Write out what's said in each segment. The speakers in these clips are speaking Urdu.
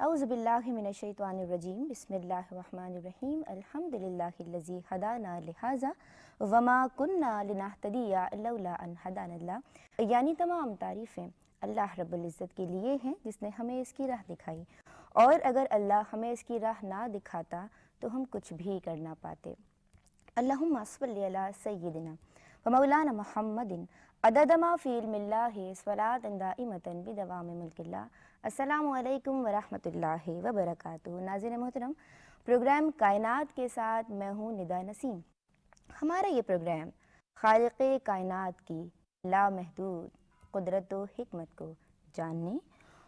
اعوذ باللہ من الشیطان الرجیم بسم اللہ الرحمن الرحیم الحمدللہ الذی ہدانا لہذا وما کننا لنہتدی لولا ان ہدانا اللہ، یعنی تمام تعریفیں اللہ رب العزت کے لیے ہیں جس نے ہمیں اس کی راہ دکھائی، اور اگر اللہ ہمیں اس کی راہ نہ دکھاتا تو ہم کچھ بھی کر نہ پاتے۔ اللہم صلی علی سیدنا ومولانا محمد عدد ما فی علم اللہ صلاۃ دائمۃ بدوام ملک اللہ۔ السلام علیکم ورحمۃ اللہ وبرکاتہ۔ ناظرین محترم، پروگرام کائنات کے ساتھ میں ہوں ندا نسیم۔ ہمارا یہ پروگرام خالق کائنات کی لامحدود قدرت و حکمت کو جاننے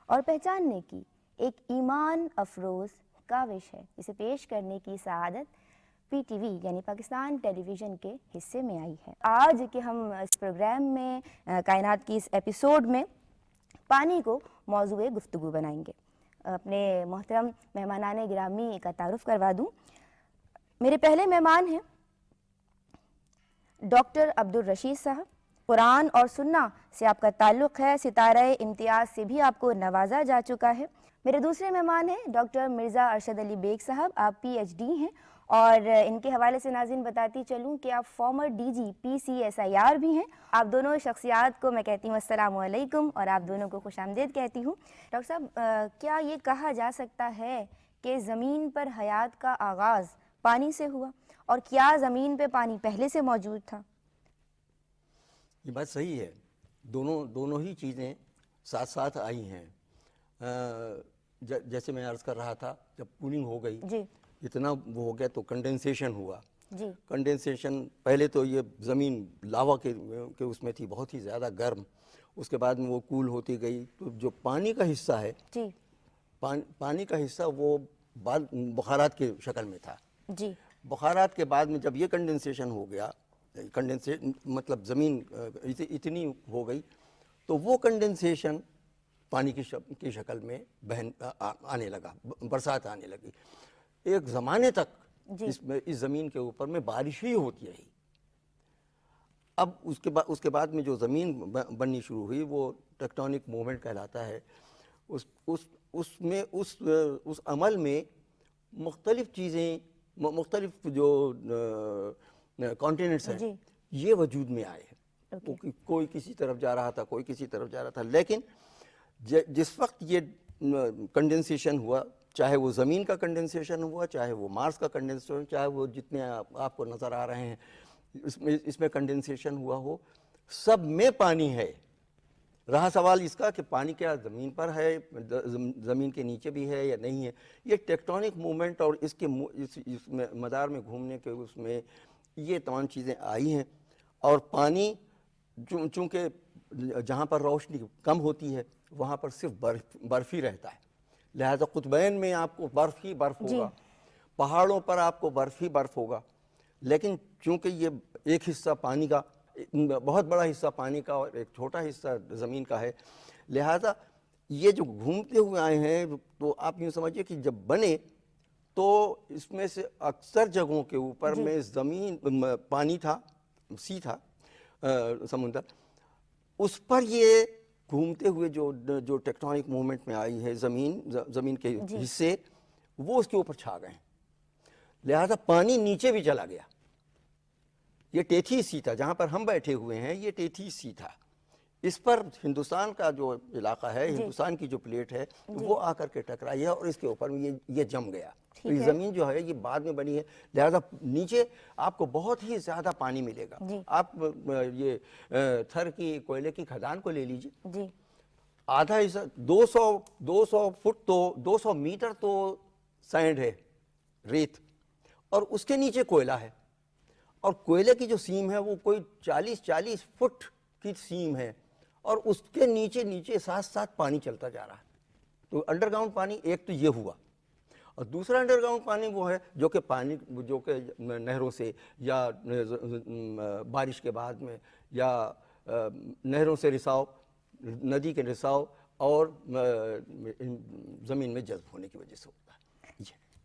اور پہچاننے کی ایک ایمان افروز کاوش ہے، اسے پیش کرنے کی سعادت پی ٹی وی یعنی پاکستان ٹیلی ویژن کے حصے میں آئی ہے۔ آج کے ہم اس پروگرام میں کائنات کی اس ایپیسوڈ میں پانی کو موضوع گفتگو بنائیں گے۔ اپنے محترم مہمانان گرامی کا تعارف کروا دوں۔ میرے پہلے مہمان ہیں ڈاکٹر عبدالرشید صاحب۔ قرآن اور سنہ سے آپ کا تعلق ہے، ستارہ امتیاز سے بھی آپ کو نوازا جا چکا ہے۔ میرے دوسرے مہمان ہیں ڈاکٹر مرزا ارشد علی بیگ صاحب، آپ پی ایچ ڈی ہیں، اور ان کے حوالے سے ناظرین بتاتی چلوں کہ آپ فارمر ڈی جی PCSIR بھی ہیں۔ آپ دونوں شخصیات کو میں کہتی ہوں السلام علیکم، اور آپ دونوں کو خوش آمدید کہتی ہوں۔ ڈاکٹر صاحب، کیا یہ کہا جا سکتا ہے کہ زمین پر حیات کا آغاز پانی سے ہوا، اور کیا زمین پہ پانی پہلے سے موجود تھا؟ یہ بات صحیح ہے، دونوں ہی چیزیں ساتھ ساتھ آئی ہیں۔ جیسے میں عرض کر رہا تھا، جب کولنگ ہو گئی جی اتنا وہ ہو گیا تو کنڈنسیشن ہوا۔ جی کنڈنسیشن پہلے تو یہ زمین لاوا کے اس میں تھی، بہت ہی زیادہ گرم، اس کے بعد میں وہ کول ہوتی گئی، تو جو پانی کا حصہ ہے، جی پانی کا حصہ وہ بعد بخارات کی شکل میں تھا۔ جی بخارات کے بعد میں جب یہ کنڈنسیشن ہو گیا، مطلب زمین اتنی ہو گئی، تو وہ کنڈنسیشن پانی کی شکل میں آنے لگا، برسات آنے لگی۔ ایک زمانے تک اس زمین کے اوپر میں بارش ہی ہوتی رہی۔ اب اس کے بعد میں جو زمین بننی شروع ہوئی وہ ٹیکٹونک موومنٹ کہلاتا ہے۔ اس عمل میں مختلف چیزیں، مختلف جو کانٹیننٹس ہیں یہ وجود میں آئے ہیں۔ کوئی کسی طرف جا رہا تھا، کوئی کسی طرف جا رہا تھا، لیکن جس وقت یہ کنڈنسیشن ہوا، چاہے وہ زمین کا کنڈنسیشن ہوا، چاہے وہ مارس کا کنڈنسیشن، چاہے وہ جتنے آپ کو نظر آ رہے ہیں اس میں کنڈنسیشن ہوا ہو، سب میں پانی ہے۔ رہا سوال اس کا کہ پانی کیا زمین پر ہے، زمین کے نیچے بھی ہے یا نہیں ہے۔ یہ ٹیکٹونک موومنٹ اور اس مدار میں گھومنے کے اس میں یہ تمام چیزیں آئی ہیں۔ اور پانی چونکہ جہاں پر روشنی کم ہوتی ہے وہاں پر صرف برف ہی رہتا ہے، لہذا قطبین میں آپ کو برف ہی برف ہوگا، پہاڑوں پر آپ کو برف ہی برف ہوگا۔ لیکن چونکہ یہ ایک حصہ پانی کا، بہت بڑا حصہ پانی کا اور ایک چھوٹا حصہ زمین کا ہے، لہذا یہ جو گھومتے ہوئے آئے ہیں، تو آپ یوں سمجھیے کہ جب بنے تو اس میں سے اکثر جگہوں کے اوپر میں زمین پانی تھا، سی تھا، سمندر، اس پر یہ گھومتے ہوئے جو ٹیکٹونک موومنٹ میں آئی ہے زمین کے حصے، وہ اس کے اوپر چھا گئے ہیں، لہذا پانی نیچے بھی چلا گیا۔ یہ ٹیتھی سی تھا، جہاں پر ہم بیٹھے ہوئے ہیں یہ ٹیتھی سی تھا، اس پر ہندوستان کا جو علاقہ ہے، ہندوستان کی جو پلیٹ ہے وہ آ کر کے ٹکرائی ہے اور اس کے اوپر یہ جم گیا۔ تو یہ زمین جو ہے یہ بعد میں بنی ہے، لہذا نیچے آپ کو بہت ہی زیادہ پانی ملے گا۔ آپ یہ تھر کی کوئلے کی کھدان کو لے لیجیے، آدھا حصہ 200 فٹ تو 200 میٹر تو سینڈ ہے، ریت، اور اس کے نیچے کوئلہ ہے، اور کوئلے کی جو سیم ہے وہ کوئی 40 فٹ کی سیم ہے، اور اس کے نیچے ساتھ ساتھ پانی چلتا جا رہا ہے۔ تو انڈر گراؤنڈ پانی ایک تو یہ ہوا، اور دوسرا انڈر گراؤنڈ پانی وہ ہے جو کہ نہروں سے یا بارش کے بعد میں یا نہروں سے رساؤ، ندی کے رساؤ اور زمین میں جذب ہونے کی وجہ سے ہوتا ہے۔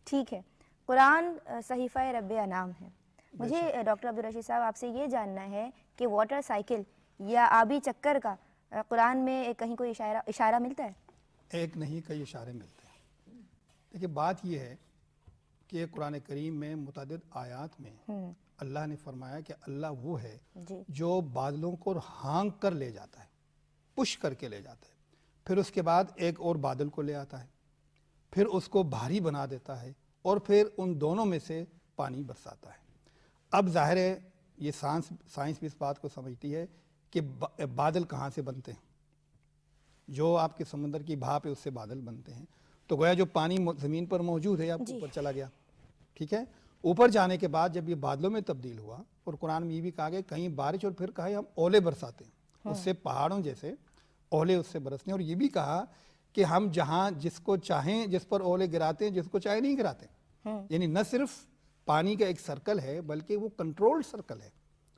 ٹھیک ہے، قرآن صحیفہ رب انعام ہے۔ مجھے ڈاکٹر عبدالرشید صاحب آپ سے یہ جاننا ہے کہ واٹر سائیکل یا آبی چکر کا قرآن میں کہیں کوئی اشارہ ملتا ہے؟ ایک نہیں، کئی اشارے ملتے ہیں۔ دیکھیے بات یہ ہے کہ قرآن کریم میں متعدد آیات میں اللہ نے فرمایا کہ اللہ وہ ہے جی جو بادلوں کو ہانک کر لے جاتا ہے، پش کر کے لے جاتا ہے، پھر اس کے بعد ایک اور بادل کو لے آتا ہے، پھر اس کو بھاری بنا دیتا ہے، اور پھر ان دونوں میں سے پانی برساتا ہے۔ اب ظاہر ہے یہ سائنس بھی اس بات کو سمجھتی ہے کہ بادل کہاں سے بنتے ہیں، جو آپ کے سمندر کی بھاپ ہے اس سے بادل بنتے ہیں، تو گویا جو پانی زمین پر موجود ہے اب اوپر چلا گیا، ٹھیک ہے، اوپر جانے کے بعد جب یہ بادلوں میں تبدیل ہوا، اور قرآن میں یہ بھی کہا گیا کہیں بارش اور پھر کہا ہم اولے برساتے ہیں، اس سے پہاڑوں جیسے اولے اس سے برستے ہیں، اور یہ بھی کہا کہ ہم جہاں جس کو چاہیں جس پر اولے گراتے ہیں، جس کو چاہیں نہیں گراتے، یعنی نہ صرف پانی کا ایک سرکل ہے بلکہ وہ کنٹرولڈ سرکل ہے،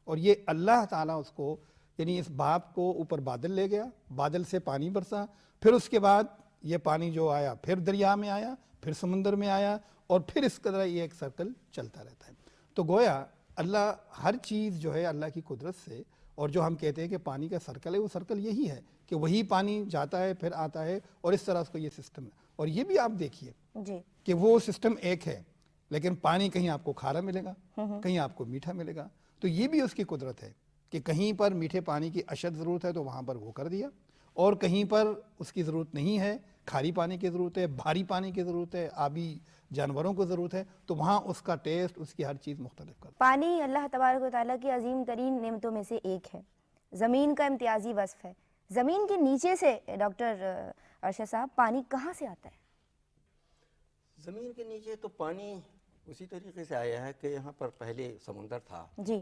اور یہ اللہ تعالیٰ اس کو یعنی اس بھاپ کو اوپر بادل لے گیا، بادل سے پانی برسا، پھر اس کے بعد یہ پانی جو آیا پھر دریا میں آیا، پھر سمندر میں آیا، اور پھر اس طرح یہ ایک سرکل چلتا رہتا ہے۔ تو گویا اللہ ہر چیز جو ہے اللہ کی قدرت سے، اور جو ہم کہتے ہیں کہ پانی کا سرکل ہے، وہ سرکل یہی ہے کہ وہی پانی جاتا ہے پھر آتا ہے، اور اس طرح اس کو یہ سسٹم ہے۔ اور یہ بھی آپ دیکھیے جی کہ وہ سسٹم ایک ہے، لیکن پانی کہیں آپ کو کھارا ملے گا، کہیں آپ کو میٹھا ملے گا، تو یہ بھی اس کی قدرت ہے کہ کہیں پر میٹھے پانی کی اشد ضرورت ہے تو وہاں پر وہ کر دیا، اور کہیں پر اس کی ضرورت نہیں ہے، کھاری پانی کی ضرورت ہے، بھاری پانی کی ضرورت ہے، آبی جانوروں کو ضرورت ہے، تو وہاں اس کا ٹیسٹ، اس کی ہر چیز مختلف کر۔ پانی اللہ تبارک و تعالیٰ کی عظیم ترین نعمتوں میں سے ایک ہے، زمین کا امتیازی وصف ہے۔ زمین کے نیچے سے ڈاکٹر ارشد صاحب پانی کہاں سے آتا ہے؟ زمین کے نیچے تو پانی اسی طریقے سے آیا ہے کہ یہاں پر پہلے سمندر تھا، جی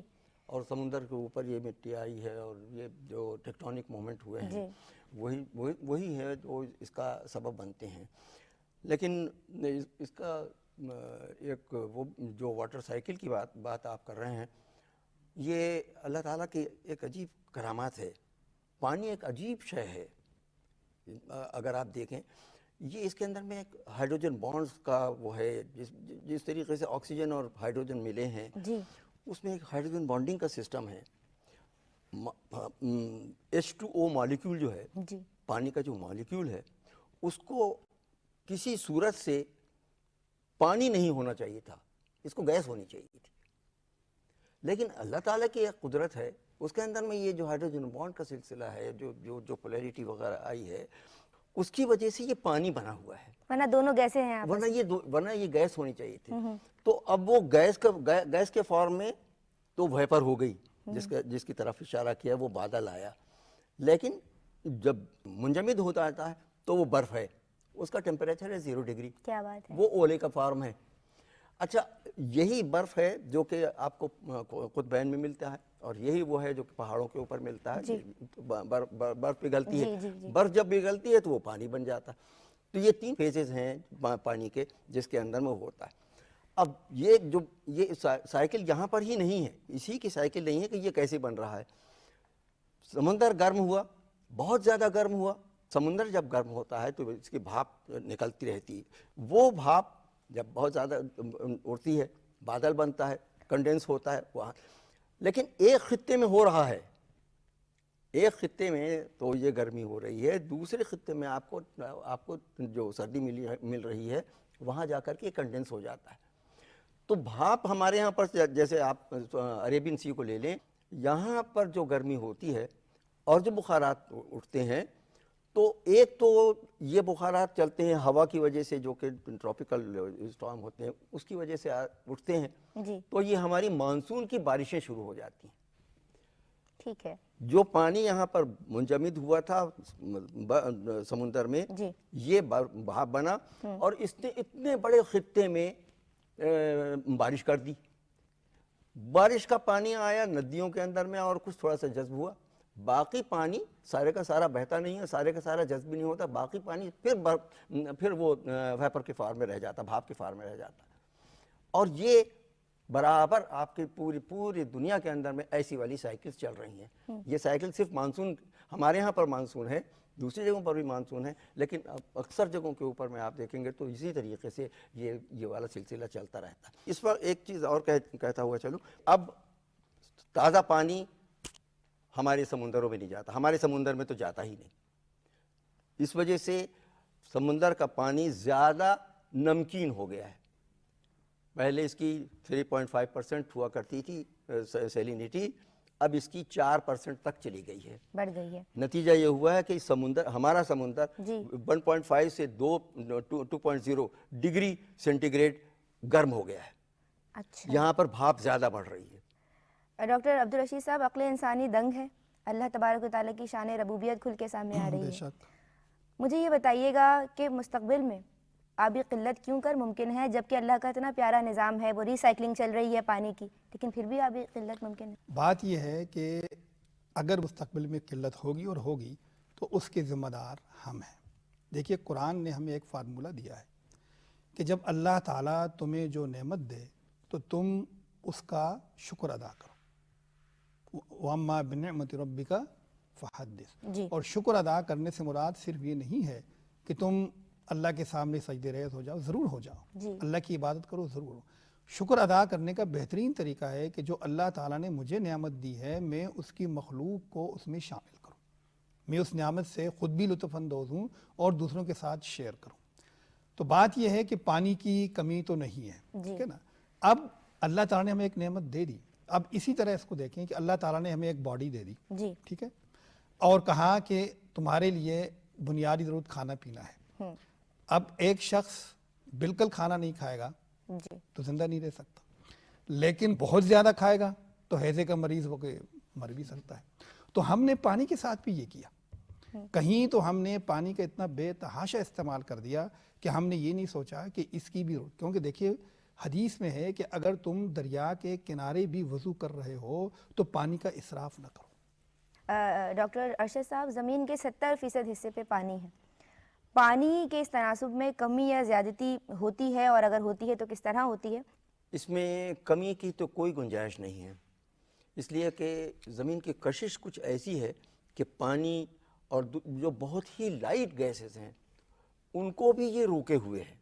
اور سمندر کے اوپر یہ مٹی آئی ہے، اور یہ جو ٹیکٹونک مومنٹ ہوئے ہیں وہی ہے جو اس کا سبب بنتے ہیں۔ لیکن اس کا ایک وہ جو واٹر سائیکل کی بات آپ کر رہے ہیں، یہ اللہ تعالیٰ کی ایک عجیب کرامات ہے۔ پانی ایک عجیب شے ہے، اگر آپ دیکھیں یہ اس کے اندر میں ایک ہائیڈروجن بانڈز کا وہ ہے، جس طریقے سے آکسیجن اور ہائیڈروجن ملے ہیں جی اس میں ایک ہائیڈروجن بانڈنگ کا سسٹم ہے۔ H2O مالیکیول جو ہے، جی پانی کا جو مالیکیول ہے، اس کو کسی صورت سے پانی نہیں ہونا چاہیے تھا، اس کو گیس ہونی چاہیے تھی، لیکن اللہ تعالیٰ کی ایک قدرت ہے، اس کے اندر میں یہ جو ہائیڈروجن بانڈ کا سلسلہ ہے، جو پولیرٹی وغیرہ آئی ہے، اس کی وجہ سے یہ پانی بنا ہوا ہے، ورنہ دونوں گیسیں ہیں آپ۔ ورنہ یہ گیس ہونی چاہیے تھی۔ تو اب وہ گیس کے فارم میں تو ویپر ہو گئی، جس کی طرف اشارہ کیا وہ بادل آیا، لیکن جب منجمد ہوتا آتا ہے تو وہ برف ہے، اس کا ٹیمپریچر ہے 0 ڈگری، کیا بات ہے! وہ اولے کا فارم ہے۔ اچھا، یہی برف ہے جو کہ آپ کو قطبین میں ملتا ہے، اور یہی وہ ہے جو پہاڑوں کے اوپر ملتا ہے، برف پگھلتی ہے، برف جب پگھلتی ہے تو وہ پانی بن جاتا ہے۔ تو یہ 3 فیزز ہیں پانی کے جس کے اندر میں ہوتا ہے۔ اب یہ سائیکل یہاں پر ہی نہیں ہے، اسی کی سائیکل نہیں ہے کہ یہ کیسے بن رہا ہے۔ سمندر گرم ہوا، بہت زیادہ گرم ہوا، سمندر جب گرم ہوتا ہے تو اس کی بھاپ نکلتی رہتی ہے، وہ بھاپ جب بہت زیادہ اڑتی ہے بادل بنتا ہے، کنڈینس ہوتا ہے وہاں، لیکن ایک خطے میں ہو رہا ہے، ایک خطے میں تو یہ گرمی ہو رہی ہے، دوسرے خطے میں آپ کو جو سردی مل رہی ہے، وہاں جا کر کے کنڈینس ہو جاتا ہے۔ تو بھاپ ہمارے یہاں پر جیسے آپ عربین سی کو لے لیں، یہاں پر جو گرمی ہوتی ہے اور جو بخارات اٹھتے ہیں، تو ایک تو یہ بخارات چلتے ہیں ہوا کی وجہ سے، جو کہ ٹراپیکل اسٹارم ہوتے ہیں اس کی وجہ سے اٹھتے ہیں، تو یہ ہماری مانسون کی بارشیں شروع ہو جاتی ہیں۔ ٹھیک ہے، جو پانی یہاں پر منجمد ہوا تھا سمندر میں، یہ بھاپ بنا اور اس نے اتنے بڑے خطے میں بارش کر دی۔ بارش کا پانی آیا ندیوں کے اندر میں اور کچھ تھوڑا سا جذب ہوا، باقی پانی سارے کا سارا بہتا نہیں ہے، سارے کا سارا جذب نہیں ہوتا، باقی پانی پھر وہ ویپر کے فارم میں رہ جاتا، بھاپ کے فارم میں رہ جاتا۔ اور یہ برابر آپ کی پوری دنیا کے اندر میں ایسی والی سائیکلز چل رہی ہیں۔ یہ سائیکل صرف مانسون، ہمارے ہاں پر مانسون ہے، دوسری جگہوں پر بھی مانسون ہے، لیکن اکثر جگہوں کے اوپر میں آپ دیکھیں گے تو اسی طریقے سے یہ والا سلسلہ چلتا رہتا ہے۔ اس وقت ایک چیز اور کہتا ہوا چلوں، اب تازہ پانی ہمارے سمندروں میں نہیں جاتا، ہمارے سمندر میں تو جاتا ہی نہیں، اس وجہ سے سمندر کا پانی زیادہ نمکین ہو گیا ہے. پہلے اس کی 3.5% ہوا کرتی تھی سیلینٹی, اب اس کی 4% تک چلی گئی ہے, بڑھ گئی ہے. نتیجہ یہ ہوا ہے کہ سمندر, ہمارا سمندر جی 1.5 سے 2.0 ڈگری سینٹی گریڈ گرم ہو گیا ہے. اچھا یہاں پر بھاپ زیادہ بڑھ رہی ہے. ڈاکٹر عبدالرشید صاحب، عقل انسانی دنگ ہے، اللہ تبارک و تعالیٰ کی شان ربوبیت کھل کے سامنے آ رہی بے ہے. شک. مجھے یہ بتائیے گا کہ مستقبل میں آبی قلت کیوں کر ممکن ہے، جبکہ اللہ کا اتنا پیارا نظام ہے، وہ ری سائیکلنگ چل رہی ہے پانی کی، لیکن پھر بھی آبی قلت ممکن ہے؟ بات یہ ہے کہ اگر مستقبل میں قلت ہوگی اور ہوگی تو اس کے ذمہ دار ہم ہیں. دیکھیے قرآن نے ہمیں ایک فارمولہ دیا ہے کہ جب اللہ تعالیٰ تمہیں جو نعمت دے تو تم اس کا شکر ادا کرو. وَأَمَّا بِنِعْمَةِ رَبِّكَ فَحَدِّثْ. جی اور شکر ادا کرنے سے مراد صرف یہ نہیں ہے کہ تم اللہ کے سامنے سجدے ریز ہو جاؤ، ضرور ہو جاؤ، جی اللہ کی عبادت کرو، ضرور ہو. شکر ادا کرنے کا بہترین طریقہ ہے کہ جو اللہ تعالیٰ نے مجھے نعمت دی ہے میں اس کی مخلوق کو اس میں شامل کروں، میں اس نعمت سے خود بھی لطف اندوز ہوں اور دوسروں کے ساتھ شیئر کروں. تو بات یہ ہے کہ پانی کی کمی تو نہیں ہے، جی ٹھیک ہے نا. اب اللہ تعالیٰ نے ہمیں ایک نعمت دے دی. اب اسی طرح اس کو دیکھیں کہ اللہ تعالیٰ نے ہمیں ایک باڈی دے دی، جی ٹھیک ہے، اور کہا کہ تمہارے لیے بنیادی ضرورت کھانا پینا ہے. اب ایک شخص بالکل کھانا نہیں کھائے گا جی تو زندہ نہیں رہ سکتا، لیکن بہت زیادہ کھائے گا تو ہیضے کا مریض ہو کے مر بھی سکتا ہے. تو ہم نے پانی کے ساتھ بھی یہ کیا. کہیں تو ہم نے پانی کا اتنا بے تحاشا استعمال کر دیا کہ ہم نے یہ نہیں سوچا کہ اس کی بھی ضرورت، کیونکہ دیکھیے حدیث میں ہے کہ اگر تم دریا کے کنارے بھی وضو کر رہے ہو تو پانی کا اسراف نہ کرو. ڈاکٹر ارشد صاحب، زمین کے 70% حصے پہ پانی ہے. پانی کے اس تناسب میں کمی یا زیادتی ہوتی ہے، اور اگر ہوتی ہے تو کس طرح ہوتی ہے؟ اس میں کمی کی تو کوئی گنجائش نہیں ہے، اس لیے کہ زمین کی کشش کچھ ایسی ہے کہ پانی اور جو بہت ہی لائٹ گیسز ہیں ان کو بھی یہ روکے ہوئے ہیں.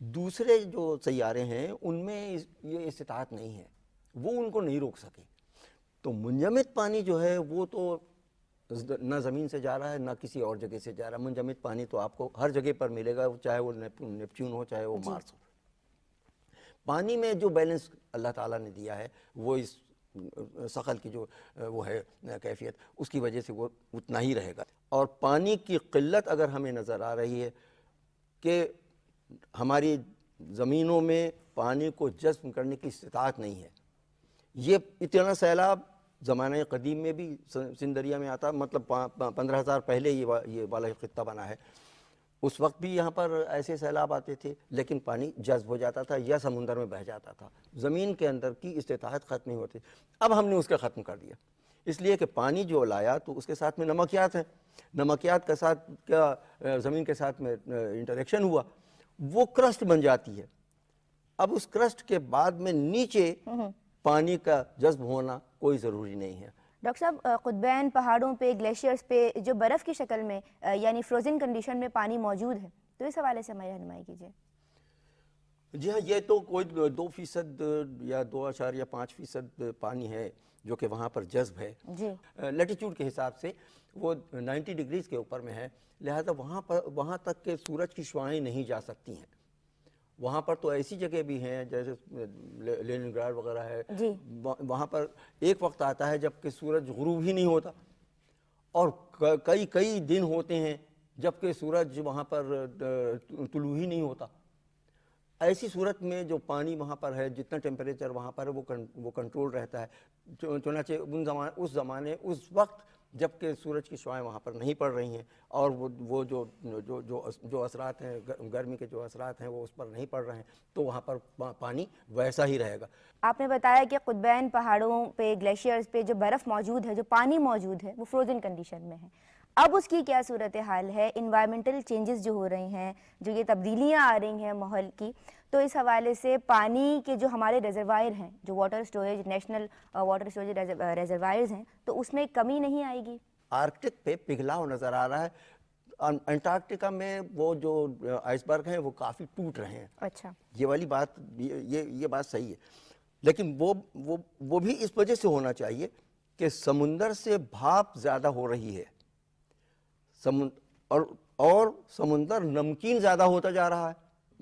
دوسرے جو سیارے ہیں ان میں یہ استطاعت نہیں ہے، وہ ان کو نہیں روک سکے. تو منجمد پانی جو ہے وہ تو نہ زمین سے جا رہا ہے نہ کسی اور جگہ سے جا رہا ہے. منجمد پانی تو آپ کو ہر جگہ پر ملے گا، چاہے وہ نیپچون ہو چاہے وہ مارس ہو. پانی میں جو بیلنس اللہ تعالیٰ نے دیا ہے وہ اس ثقل کی جو وہ ہے کیفیت، اس کی وجہ سے وہ اتنا ہی رہے گا. اور پانی کی قلت اگر ہمیں نظر آ رہی ہے کہ ہماری زمینوں میں پانی کو جذب کرنے کی استطاعت نہیں ہے. یہ اتنا سیلاب زمانہ قدیم میں بھی سندھ دریا میں آتا، مطلب 15,000 پہلے یہ والا خطہ بنا ہے. اس وقت بھی یہاں پر ایسے سیلاب آتے تھے لیکن پانی جذب ہو جاتا تھا یا سمندر میں بہہ جاتا تھا، زمین کے اندر کی استطاعت ختم نہیں ہوتی. اب ہم نے اس کا ختم کر دیا، اس لیے کہ پانی جو لایا تو اس کے ساتھ میں نمکیات ہیں. نمکیات کے ساتھ کیا زمین کے ساتھ میں انٹریکشن ہوا، وہ کرسٹ بن جاتی ہے. اب اس کرسٹ کے بعد میں نیچے پانی کا جذب ہونا کوئی ضروری نہیں ہے. ڈاکٹر صاحب، قطبین پہاڑوں پہ، گلیشیئرز پہ جو برف کی شکل میں یعنی فروزن کنڈیشن میں پانی موجود ہے، تو اس حوالے سے ہماری رہنمائی کیجیے. جی ہاں، یہ تو کوئی 2% یا 2.5% پانی ہے جو کہ وہاں پر جذب ہے. جی لیٹیچیوڈ کے حساب سے وہ 90 ڈگریز کے اوپر میں ہے، لہذا وہاں تک کہ سورج کی شعاعیں نہیں جا سکتی ہیں. وہاں پر تو ایسی جگہ بھی ہیں جیسے لیننگراڈ وغیرہ ہے، جی وہاں پر ایک وقت آتا ہے جب کہ سورج غروب ہی نہیں ہوتا، اور کئی دن ہوتے ہیں جب کہ سورج وہاں پر طلوع ہی نہیں ہوتا. ایسی صورت میں جو پانی وہاں پر ہے، جتنا ٹیمپریچر وہاں پر ہے وہ کنٹرول رہتا ہے. چنانچہ اس وقت جب کہ سورج کی شعاعیں وہاں پر نہیں پڑ رہی ہیں اور وہ جو اثرات ہیں، گرمی کے جو اثرات ہیں وہ اس پر نہیں پڑ رہے ہیں، تو وہاں پر پانی ویسا ہی رہے گا. آپ نے بتایا کہ قطبین پہاڑوں پہ، گلیشیئرز پہ جو برف موجود ہے، جو پانی موجود ہے، وہ فروزن کنڈیشن میں ہے. اب اس کی کیا صورتحال ہے؟ انوائرمنٹل چینجز جو ہو رہے ہیں، جو یہ تبدیلیاں آ رہی ہیں ماحول کی، تو اس حوالے سے پانی کے جو ہمارے ریزروائر ہیں، جو water storage, national water storage reservoirs ہیں، تو اس میں کمی نہیں آئے گی؟ آرکٹک پہ پگھلاؤ نظر آ رہا ہے. انٹارکٹیکا میں وہ جو آئس برگ ہیں وہ کافی ٹوٹ رہے ہیں. اچھا، یہ والی بات، یہ بات صحیح ہے، لیکن وہ بھی اس وجہ سے ہونا چاہیے کہ سمندر سے بھاپ زیادہ ہو رہی ہے، اور سمندر نمکین زیادہ ہوتا جا رہا ہے.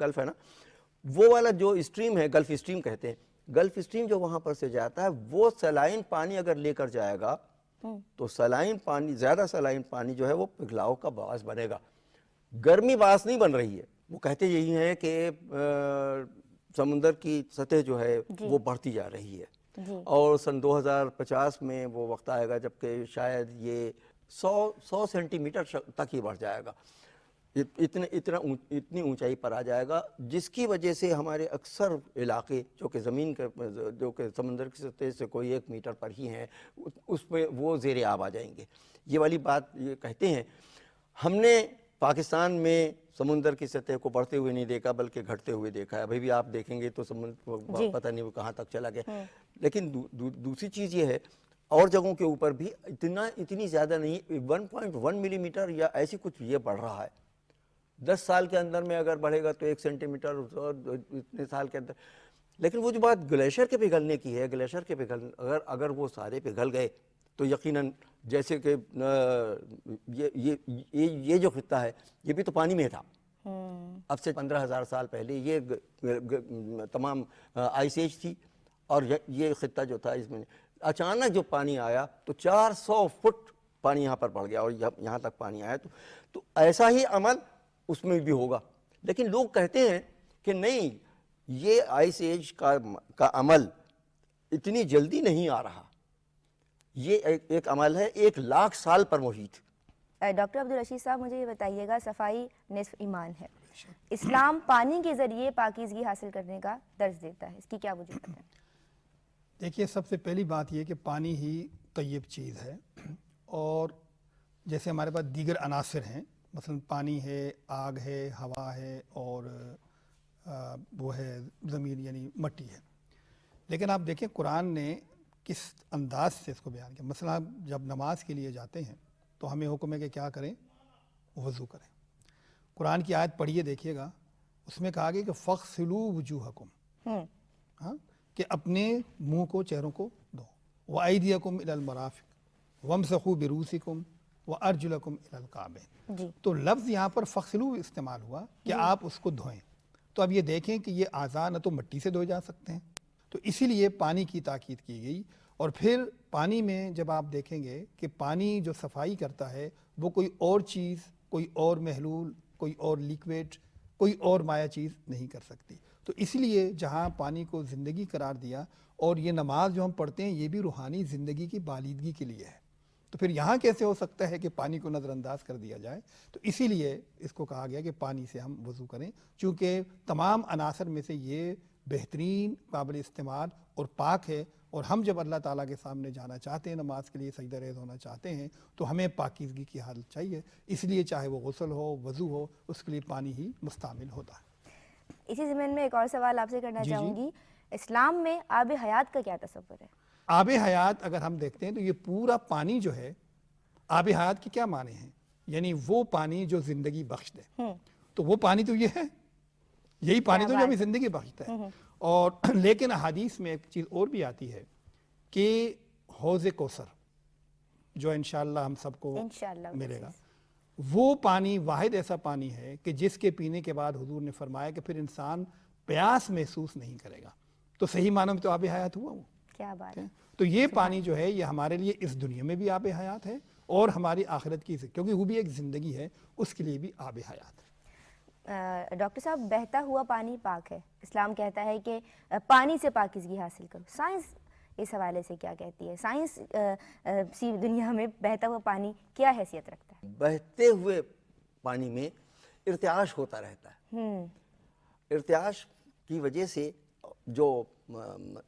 گلف ہے نا، وہ والا جو اسٹریم ہے، گلف اسٹریم کہتے ہیں، گلف اسٹریم جو وہاں پر سے جاتا ہے، وہ سلائن پانی اگر لے کر جائے گا تو سلائن پانی، زیادہ سلائن پانی جو ہے وہ پگھلاؤ کا باعث بنے گا. گرمی باعث نہیں بن رہی ہے. وہ کہتے یہی ہیں کہ سمندر کی سطح جو ہے وہ بڑھتی جا رہی ہے، اور سن 2050 میں وہ وقت آئے گا جب کہ شاید یہ 100 سینٹی میٹر تک ہی بڑھ جائے گا، اتنی اونچائی پر آ جائے گا، جس کی وجہ سے ہمارے اکثر علاقے جو کہ زمین کے، جو کہ سمندر کی سطح سے کوئی 1 میٹر پر ہی ہیں، اس پہ وہ زیر آب آ جائیں گے. یہ والی بات یہ کہتے ہیں. ہم نے پاکستان میں سمندر کی سطح کو بڑھتے ہوئے نہیں دیکھا بلکہ گھٹتے ہوئے دیکھا ہے. ابھی بھی آپ دیکھیں گے تو سمندر پتہ نہیں وہ کہاں تک چلا گیا. لیکن دوسری چیز یہ ہے، اور جگہوں کے اوپر بھی اتنی زیادہ نہیں، 1.1 ملی میٹر یا ایسی کچھ یہ بڑھ رہا ہے. 10 سال کے اندر میں اگر بڑھے گا تو 1 سینٹی میٹر اتنے سال کے اندر. لیکن وہ جو بات گلیشیئر کے پگھلنے کی ہے، گلیشیئر کے اگر وہ سارے پگھل گئے تو یقیناً، جیسے کہ یہ جو خطہ ہے یہ بھی تو پانی میں تھا. اب سے 15,000 سال پہلے یہ تمام آئس ایج تھی، اور یہ خطہ جو تھا اس میں اچانک جو پانی آیا تو 400 فٹ پانی یہاں پر بڑھ گیا اور یہاں تک پانی آیا. تو ایسا ہی عمل اس میں بھی ہوگا. لیکن لوگ کہتے ہیں کہ نہیں، یہ آئس ایج کا عمل اتنی جلدی نہیں آ رہا، یہ ایک عمل ہے 1,00,000 سال پر محیط. ڈاکٹر عبدالرشید صاحب، مجھے یہ بتائیے گا، صفائی نصف ایمان ہے، اسلام پانی کے ذریعے پاکیزگی حاصل کرنے کا درس دیتا ہے، اس کی کیا وجوہات ہیں؟ دیکھیے، سب سے پہلی بات یہ کہ پانی ہی طیب چیز ہے، اور جیسے ہمارے پاس دیگر عناصر ہیں، مثلا پانی ہے، آگ ہے، ہوا ہے، اور وہ ہے زمین یعنی مٹی ہے. لیکن آپ دیکھیں قرآن نے کس انداز سے اس کو بیان کیا. مثلا جب نماز کے لیے جاتے ہیں تو ہمیں حکم ہے کہ کیا کریں؟ وضو کریں. قرآن کی آیت پڑھیے، دیکھیے گا، اس میں کہا گیا کہ فَاغْسِلُوا وُجُوهَكُمْ، ہاں، کہ اپنے منہ کو، چہروں کو دھو. وَأَيْدِيَكُمْ إِلَى الْمَرَافِقِ وَامْسَحُوا بِرُؤُوسِكُمْ وَأَرْجُلَكُمْ إِلَى الْكَعْبَيْنِ. تو لفظ یہاں پر فَاغْسِلُوا استعمال ہوا کہ آپ اس کو دھوئیں. تو اب یہ دیکھیں کہ یہ اعضاء نہ تو مٹی سے دھوئے جا سکتے ہیں، تو اسی لیے پانی کی تاکید کی گئی. اور پھر پانی میں جب آپ دیکھیں گے کہ پانی جو صفائی کرتا ہے وہ کوئی اور چیز، کوئی اور محلول، کوئی اور لیکویڈ، کوئی اور مائع چیز نہیں کر سکتی. تو اس لیے جہاں پانی کو زندگی قرار دیا، اور یہ نماز جو ہم پڑھتے ہیں یہ بھی روحانی زندگی کی بالیدگی کے لیے ہے، تو پھر یہاں کیسے ہو سکتا ہے کہ پانی کو نظر انداز کر دیا جائے؟ تو اسی لیے اس کو کہا گیا کہ پانی سے ہم وضو کریں، چونکہ تمام عناصر میں سے یہ بہترین، قابل استعمال اور پاک ہے. اور ہم جب اللہ تعالیٰ کے سامنے جانا چاہتے ہیں، نماز کے لیے سجدہ ریز ہونا چاہتے ہیں، تو ہمیں پاکیزگی کی حالت چاہیے. اس لیے چاہے وہ غسل ہو، وضو ہو، اس کے لیے پانی ہی مستعمل ہوتا ہے. اسی ضمن میں ایک اور سوال آپ سے کرنا چاہوں گی، اسلام میں آب حیات کا کیا تصور ہے؟ آب حیات اگر ہم دیکھتے ہیں تو یہ پورا پانی جو ہے، آب حیات کے کیا معنی ہیں؟ یعنی وہ پانی جو زندگی بخش دے. تو وہ پانی تو یہ ہے، یہی پانی تو جو ہمیں زندگی بخشتا ہے. اور لیکن حدیث میں ایک چیز اور بھی آتی ہے کہ حوض کوثر، جو انشاءاللہ ہم سب کو ملے گا، وہ پانی واحد ایسا پانی ہے کہ جس کے پینے کے بعد حضور نے فرمایا کہ پھر انسان پیاس محسوس نہیں کرے گا. تو صحیح معنوں میں تو آب حیات ہوا وہ. کیا بات ہے. تو یہ پانی جو ہے یہ ہمارے لیے اس دنیا میں بھی آب حیات ہے، اور ہماری آخرت کی، کیونکہ وہ بھی ایک زندگی ہے، اس کے لیے بھی آب حیات ہے. ڈاکٹر صاحب، بہتا ہوا پانی پاک ہے، اسلام کہتا ہے کہ پانی سے پاکیزگی حاصل کرو. سائنس اس حوالے سے کیا کہتی ہے؟ سائنس سی دنیا میں بہتا ہوا پانی کیا حیثیت رکھتا ہے؟ بہتے ہوئے پانی میں ارتعاش ہوتا رہتا ہے. ارتعاش کی وجہ سے جو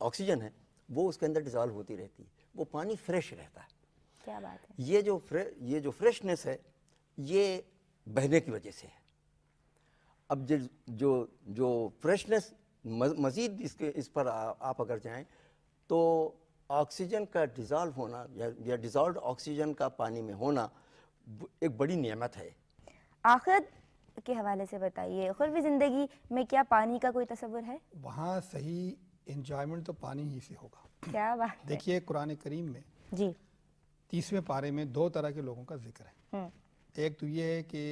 آکسیجن ہے وہ اس کے اندر ڈیزالو ہوتی رہتی ہے، وہ پانی فریش رہتا ہے. کیا بات ہے. یہ جو فریشنس ہے یہ بہنے کی وجہ سے ہے. اب جو فریشنس مزید اس پر آپ اگر جائیں تو آکسیجن کا ڈیزالو ہونا یا ڈیزالوڈ آکسیجن کا پانی میں ہونا ایک بڑی نعمت ہے. آخرت کے حوالے سے بتائیے، اخروی زندگی میں کیا پانی کا کوئی تصور ہے؟ وہاں صحیح انجوائمنٹ تو پانی ہی سے ہوگا. کیا بات ہے. دیکھیے قرآن کریم میں 30ویں پارے میں 2 طرح کے لوگوں کا ذکر ہے. ایک تو یہ ہے کہ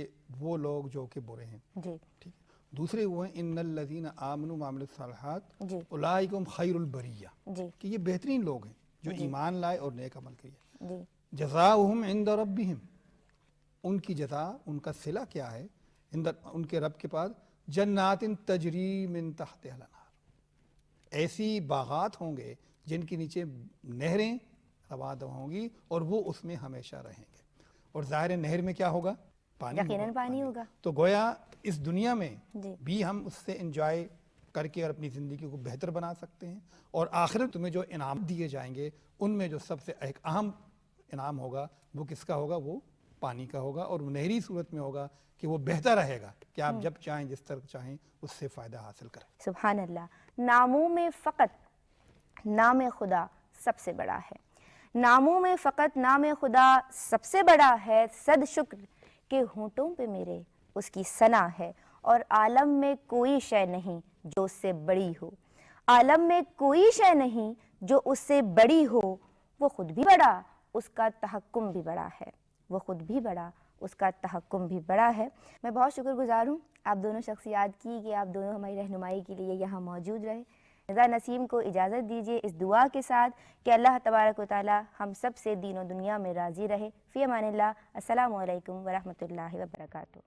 وہ لوگ جو کہ برے ہیں، جی ٹھیک ہے. دوسرے وہ ہیں ان الذین آمنوا وعملوا الصالحات جی اولئک هم خیر البریہ، جی کہ یہ بہترین لوگ ہیں جو ایمان لائے اور نیک عمل کیے. جی جزاؤہم عند ربہم، ان کی جزا، ان کا صلہ کیا ہے ان کے رب کے پاس، جنات تجری من تحتها الانہار، ایسی باغات ہوں گے جن کے نیچے نہریں روان ہوں گی اور وہ اس میں ہمیشہ رہیں گے. اور ظاہر نہر میں کیا ہوگا؟ پانی یقیناً پانی ہوگا. تو گویا اس دنیا میں جی بھی ہم اس سے انجوائے کر کے اور اپنی زندگی کو بہتر بنا سکتے ہیں، اور آخرت میں جو انعام دیے جائیں گے ان میں جو سب سے ایک اہم انعام ہوگا وہ کس کا ہوگا؟ وہ پانی کا ہوگا، اور نہری صورت میں ہوگا کہ وہ بہتر رہے گا کہ آپ جب چاہیں جس طرح چاہیں اس سے فائدہ حاصل کریں. سبحان اللہ. ناموں میں فقط نام خدا سب سے بڑا ہے. ناموں میں فقط نام خدا سب سے بڑا ہے. صد شکر کہ ہونٹوں پہ میرے اس کی ثنا ہے. اور عالم میں کوئی شے نہیں جو اس سے بڑی ہو. عالم میں کوئی شے نہیں جو اس سے بڑی ہو. وہ خود بھی بڑا، اس کا تحکم بھی بڑا ہے. وہ خود بھی بڑا، اس کا تحکم بھی بڑا ہے. میں بہت شکر گزار ہوں آپ دونوں شخصیات کی کہ آپ دونوں ہماری رہنمائی کے لیے یہاں موجود رہے. رضا نسیم کو اجازت دیجیے اس دعا کے ساتھ کہ اللہ تبارک و تعالی ہم سب سے دین و دنیا میں راضی رہے. فی امان اللہ. السلام علیکم ورحمۃ اللہ وبرکاتہ.